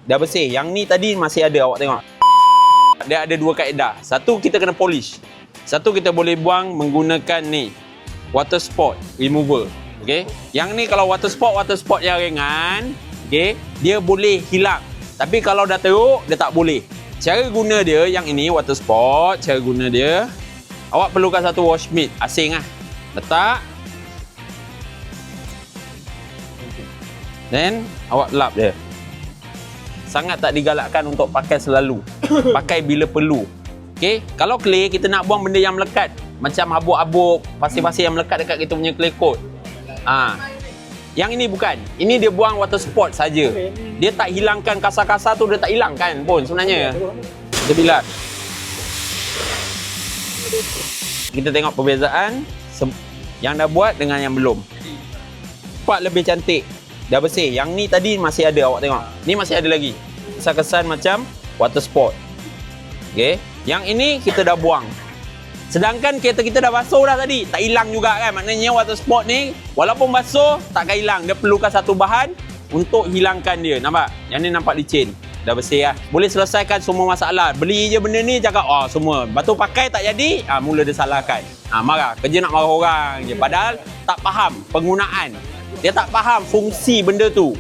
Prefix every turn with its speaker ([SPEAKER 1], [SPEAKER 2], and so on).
[SPEAKER 1] dah bersih. Yang ni tadi masih ada, awak tengok. Dia ada dua kaedah. Satu, kita kena polish. Satu, kita boleh buang menggunakan ni, water spot remover. Okey. Yang ni kalau water spot yang ringan, okey, dia boleh hilang. Tapi kalau dah teruk, dia tak boleh. Cara guna dia yang ini water spot, cara guna dia, awak perlukan satu wash mitt asing lah. Letak. Then awak lap dia. Sangat tak digalakkan untuk pakai selalu. Pakai bila perlu. Okey, kalau clay kita nak buang benda yang melekat, macam habuk-habuk, pasir-pasir yang melekat dekat kita punya clay coat. Yang ini bukan. Ini dia buang water spot saja. Dia tak hilangkan kasar-kasar tu, dia tak hilangkan pun sebenarnya. Kita bilas. Kita tengok perbezaan yang dah buat dengan yang belum. Part lebih cantik. Dah bersih. Yang ni tadi masih ada, awak tengok. Ni masih ada lagi. Kesan-kesan macam water spot. Okey. Yang ini kita dah buang. Sedangkan kereta kita dah basuh dah tadi. Tak hilang juga kan. Maknanya water spot ni walaupun basuh takkan hilang. Dia perlukan satu bahan untuk hilangkan dia. Nampak? Yang ni nampak licin. Dah bersih lah. Boleh selesaikan semua masalah. Beli je benda ni cakap semua. Lepas tu pakai tak jadi, mula dia salahkan. Marah. Kerja nak marah orang je. Padahal tak faham penggunaan. Dia tak faham fungsi benda tu.